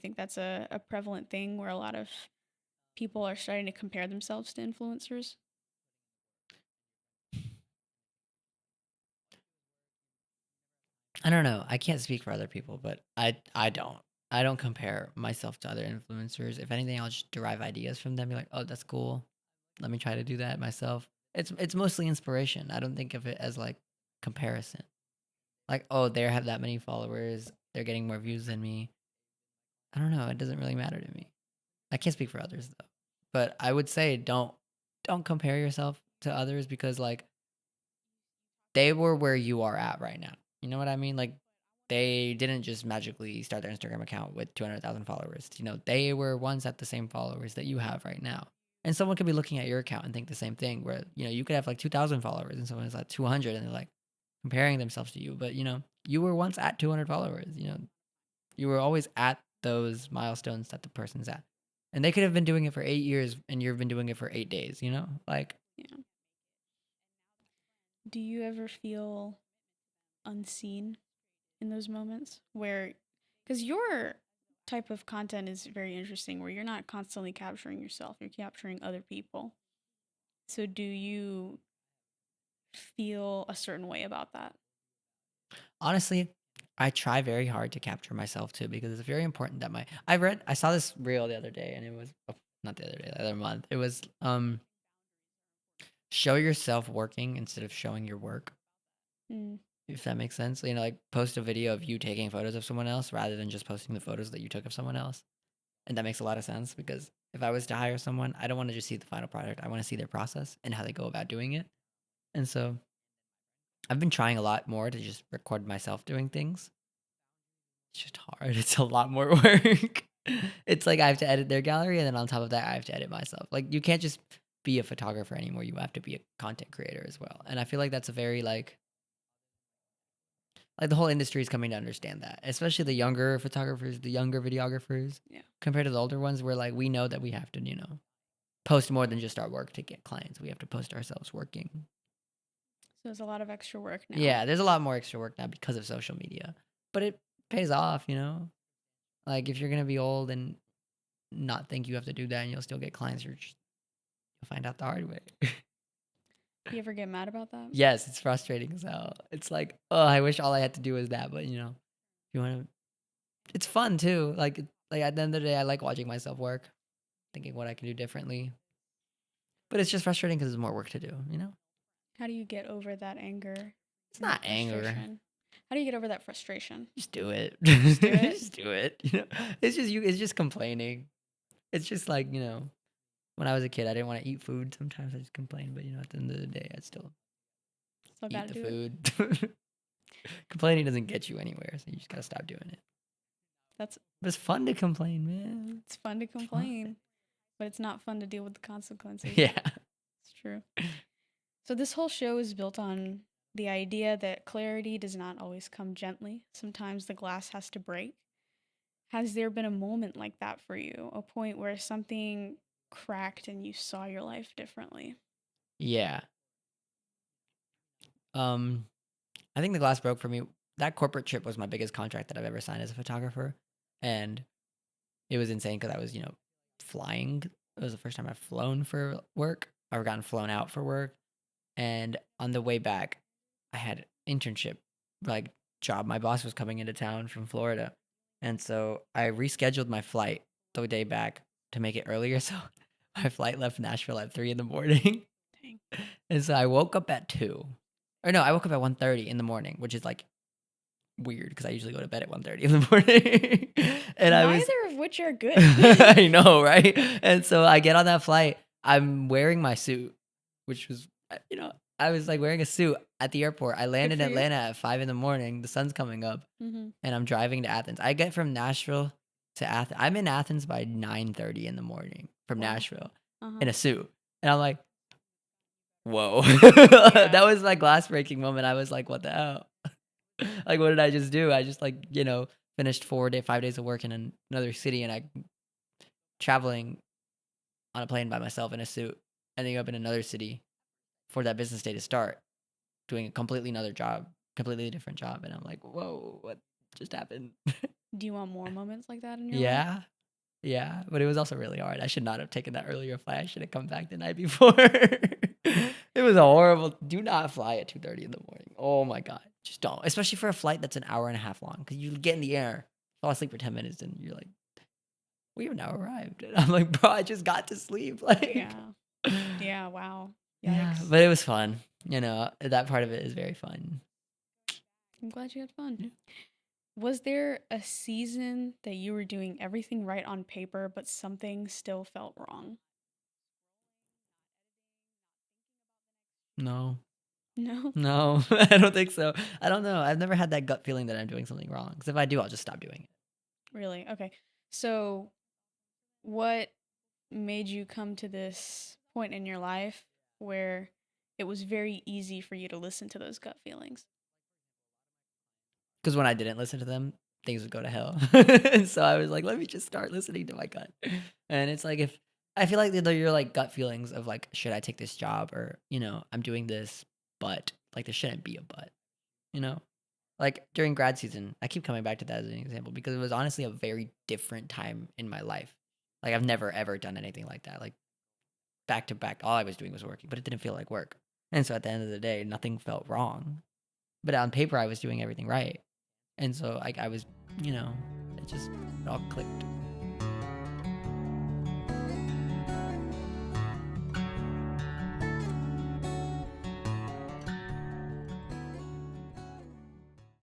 think that's a prevalent thing where a lot of people are starting to compare themselves to influencers? I don't know. I can't speak for other people, but I don't. I don't compare myself to other influencers. If anything, I'll just derive ideas from them. Be like, oh, that's cool. Let me try to do that myself. It's mostly inspiration. I don't think of it as like comparison. Like, oh, they have that many followers. They're getting more views than me. I don't know. It doesn't really matter to me. I can't speak for others though. But I would say don't compare yourself to others because like they were where you are at right now. You know what I mean? Like they didn't just magically start their Instagram account with 200,000 followers. You know, they were once at the same followers that you have right now. And someone could be looking at your account and think the same thing where, you know, you could have like 2,000 followers and someone is at 200 and they're like comparing themselves to you. But, you know, you were once at 200 followers. You know, you were always at those milestones that the person's at. And they could have been doing it for 8 years and you've been doing it for 8 days, you know? Like, Yeah. Do you ever feel unseen in those moments where, because your type of content is very interesting, where you're not constantly capturing yourself, you're capturing other people. So do you feel a certain way about that? honestly, I try very hard to capture myself too because it's very important that I saw this reel the other day and it was not the other day, the other month. It was show yourself working instead of showing your work. Mm. If that makes sense. You know, like post a video of you taking photos of someone else rather than just posting the photos that you took of someone else. And that makes a lot of sense because if I was to hire someone, I don't want to just see the final product. I want to see their process and how they go about doing it. And so I've been trying a lot more to just record myself doing things. It's just hard. It's a lot more work. It's like I have to edit their gallery, and then on top of that, I have to edit myself. Like you can't just be a photographer anymore. You have to be a content creator as well. And I feel like that's a very like the whole industry is coming to understand that, especially the younger photographers, the younger videographers, Yeah. compared to the older ones. Where like we know that we have to, post more than just our work to get clients. We have to post ourselves working. So there's a lot of extra work now. Yeah, there's a lot more extra work now because of social media, but it pays off. Like if you're gonna be old and not think you have to do that and you'll still get clients. You'll find out the hard way. Do you ever get mad about that? Yes, it's frustrating as hell. It's like, oh, I wish all I had to do was that. But you want to. It's fun too. Like at the end of the day, I like watching myself work, thinking what I can do differently. But it's just frustrating because there's more work to do. How do you get over that anger It's and not that anger. frustration? How do you get over that frustration? Just do it. Just do it. Just do it. It's just you. It's just complaining. It's just like when I was a kid, I didn't want to eat food. Sometimes I just complained, but at the end of the day, I still Still eat gotta the do it. food. Complaining doesn't get you anywhere, so you just gotta stop doing it. That's But it's fun to complain, man. it's fun to It's fun. complain, but it's not fun to deal with the consequences. Yeah. It's true. So this whole show is built on the idea that clarity does not always come gently. Sometimes the glass has to break. Has there been a moment like that for you? A point where something cracked and you saw your life differently? Yeah. Um, I think the glass broke for me. That corporate trip was my biggest contract that I've ever signed as a photographer, and it was insane because I was, flying. It was the first time I've flown for work or gotten flown out for work. And on the way back, I had an internship like job. My boss was coming into town from Florida. And so I rescheduled my flight the day back to make it earlier. So my flight left Nashville at 3 in the morning. Dang. And so I woke up at 2. Or no, I woke up at 1:30 in the morning, which is like weird because I usually go to bed at 1:30 in the morning. And I was Neither of which are good. I know, right? And so I get on that flight. I'm wearing my suit, which was, I was like wearing a suit at the airport. I Good landed for in you. Atlanta at 5 in the morning. The sun's coming up, Mm-hmm. and I'm driving to Athens. I get from Nashville to Athens. I'm in Athens by 9:30 in the morning from Wow. Nashville Uh-huh. in a suit. And I'm like, whoa. Yeah. That was my glass breaking moment. I was like, what the hell? Like, what did I just do? I just like, finished 5 days of work in another city and I traveling on a plane by myself in a suit, ending up in another city for that business day to start, doing a completely another job, completely different job. And I'm like, whoa, what just happened? Do you want more moments like that in your life? Yeah. Yeah, but it was also really hard. I should not have taken that earlier flight. I should have come back the night before. It was a horrible. Do not fly at 2:30 in the morning. Oh my god, just don't. Especially for a flight that's an hour and a half long, because you get in the air, fall asleep for 10 minutes, and you're like, "We have now arrived." And I'm like, "Bro, I just got to sleep." Like, Yeah. Yeah, wow. yeah, Yikes. but it was fun. That part of it is very fun. I'm glad you had fun. Yeah. Was there a season that you were doing everything right on paper, but something still felt wrong? No, No? no, I don't think so. I don't know. I've never had that gut feeling that I'm doing something wrong. Because if I do, I'll just stop doing it. Really? Okay. So, what made you come to this point in your life where it was very easy for you to listen to those gut feelings? Because when I didn't listen to them, things would go to hell. And so I was like, let me just start listening to my gut. And it's like, if I feel like they're your like gut feelings of like, should I take this job, or, I'm doing this, but like there shouldn't be a but, you know? Like during grad season, I keep coming back to that as an example because it was honestly a very different time in my life. Like I've never ever done anything like that. Like back to back, all I was doing was working, but it didn't feel like work. And so at the end of the day, nothing felt wrong. But on paper, I was doing everything right. And so, like, I was, you know, it all clicked.